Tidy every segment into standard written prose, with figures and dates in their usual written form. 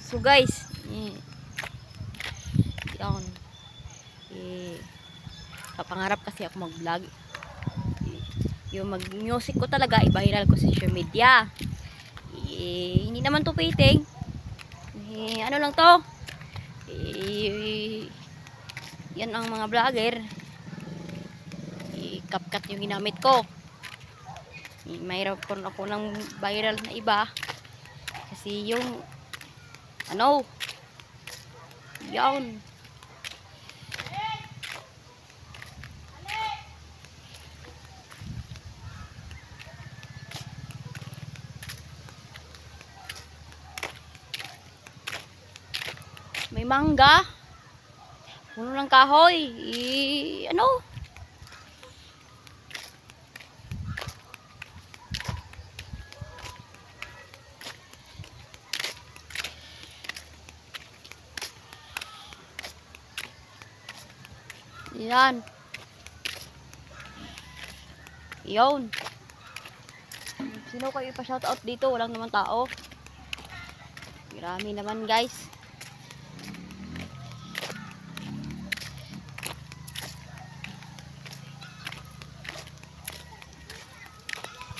So guys, yan. Kapangarap kasi ako mag-vlog. Yung mag-music ko talaga, i-viral ko sa social media. Hindi naman to paying. Ano lang to? Yan ang mga vlogger. CapCut yung ginamit ko. Mayroon po ako ng viral na iba. Kasi yung ano, yan. May mangga. Puno ng kahoy. Ano? Yan. Yun. Sino kayo ipa-shoutout dito? Walang naman tao. Marami naman guys.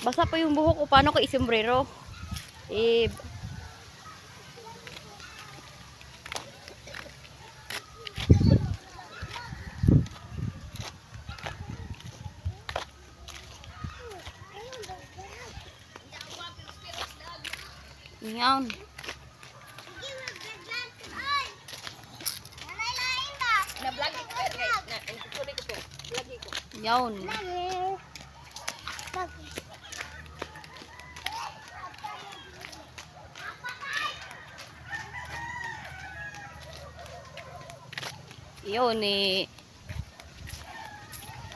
Basa pa yung buhok ko. Paano ko isombrero? Yan. Yan. Yun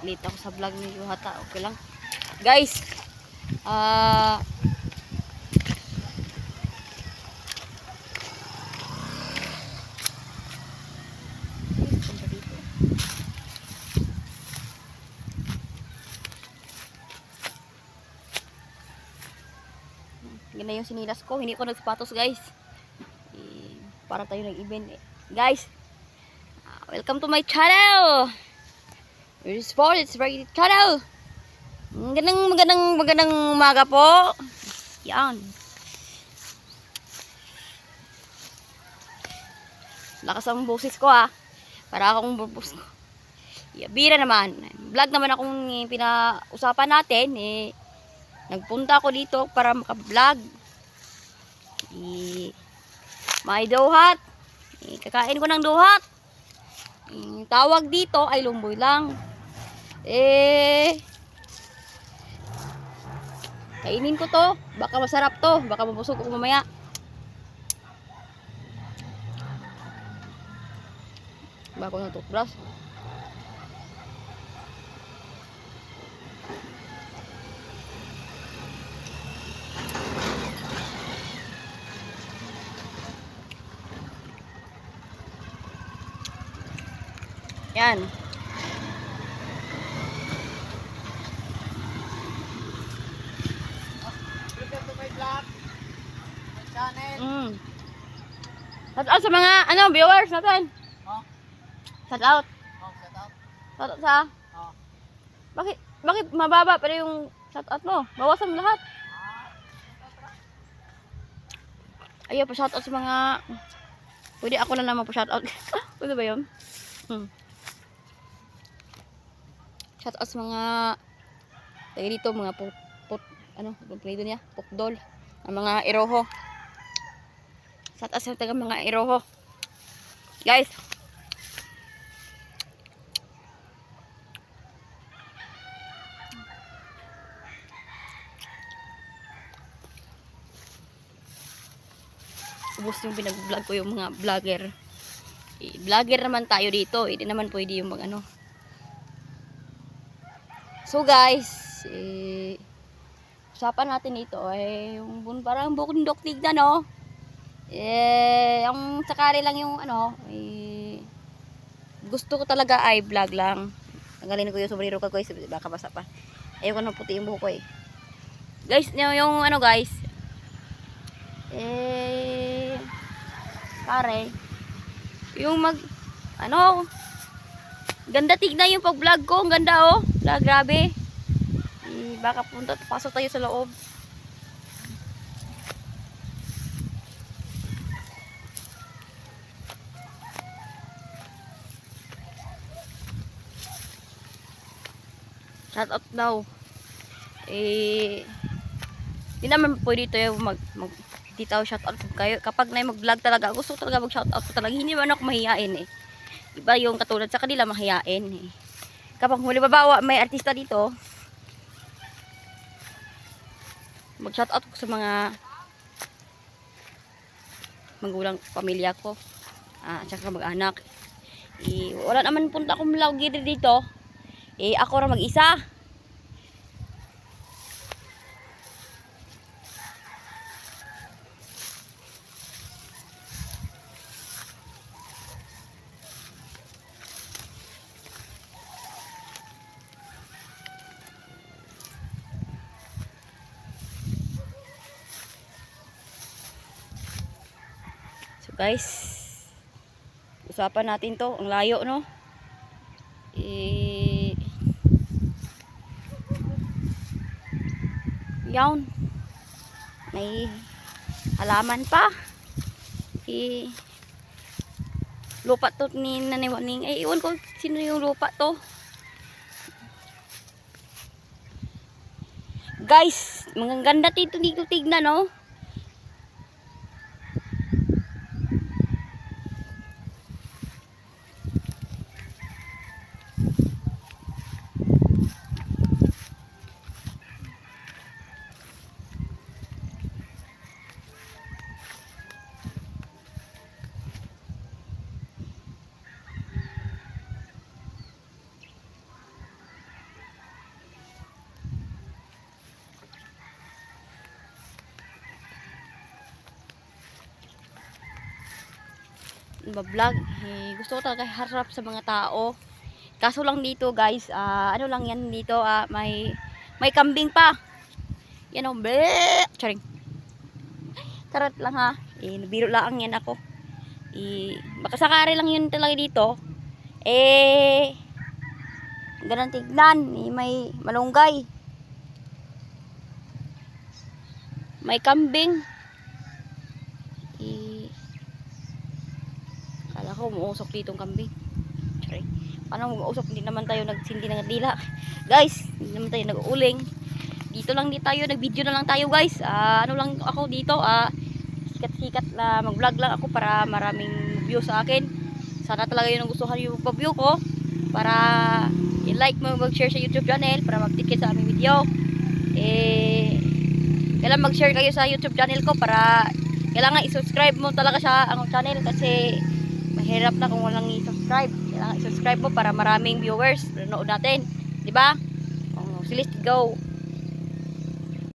late ako sa vlog ni Yuhata. Okay lang guys. Ganyan yung sinilas ko. Hindi ko nagsapatos guys. Para tayo nag-event guys. Welcome to my channel. It's very channel. Magandang umaga po. Yan. Lakas ang boses ko ha. Para akong bubos ko. Bira naman. Vlog naman akong pinausapan natin. Nagpunta ako dito para maka-vlog. May duhat. Kakain ko ng duhat. Tawag dito ay lumboy lang. Kainin ko to. Baka masarap to. Baka mabusog ko mamaya. Bako ng toothbrush. Yan. Welcome to my vlog. My channel. Shout out sa mga viewers natin. Shout out. Shout out. Shout out sa. Bakit mababa pa yung shout out mo? Bawasan mo lahat. Ayaw pa shout out sa mga. Pwede ako na naman pa shout out. Pwede ba 'yun? Shout out sa mga tayo dito, mga apelido niya, pukdol, ang mga iroho. Shout out sa taga mga iroho. Guys. Ubus yung pinag-vlog ko yung mga vlogger. Vlogger naman tayo dito. Hindi naman pwede yung So guys, usapan natin ito yung parang bundok tignan no. Ang sakali lang yung gusto ko talaga ay vlog lang. Tanggalin ko yung sombrero ko guys, baka basa pa. Ayoko na puti yung buhok ko Guys, yung guys, Kare. Yung ano, ganda tignan yung pag-vlog ko. Ang ganda oh. Grabe. Baka pasok tayo sa loob. Shout out daw. Hindi naman pwede tayo hindi tayo shout out kayo. Kapag na mag-vlog talaga, gusto talaga mag-shout out ko talaga. Hindi man ako mahihain eh. Iba yung katulad sa kanila mahihain eh. Kapag huli babawa, may artista dito, mag-shout out ko sa mga magulang pamilya ko. At saka mag-anak. Wala naman punta akong vlog dito. Ako ra mag-isa. So guys, usapan natin to. Ang layo no. Yawn. May halaman pa. Lupa to ni naniwaning. Iwan ko sino yung lupa to. Guys, mga ganda dito tignan no. Vlog gusto ko talaga harap sa mga tao, kaso lang dito guys, ano lang yan dito, may kambing pa yan o, charing karat lang ha, nabiro lang yan ako, makasakari lang yun talaga dito, ganun tignan, may malunggay, may kambing, kala ko umuusok ditong kambing. Sorry. Paano umuusok? Hindi naman tayo nagsindi ng dila. Guys, hindi naman tayo nag-uuling. Dito lang tayo, nag-video na lang tayo guys. Ano lang ako dito, sikat-sikat na mag-vlog lang ako para maraming view sa akin. Sana talaga yun ang gustuhan yung pag-view ko. Para i-like mo, mag-share sa YouTube channel para mag-ticket sa aming video. Kailangan mag-share kayo sa YouTube channel ko para kailangan i-subscribe mo talaga sa ang channel kasi mahirap na kung walang i-subscribe. Kailangan i-subscribe mo para maraming viewers nanonood natin. 'Di ba? Oh, let's go.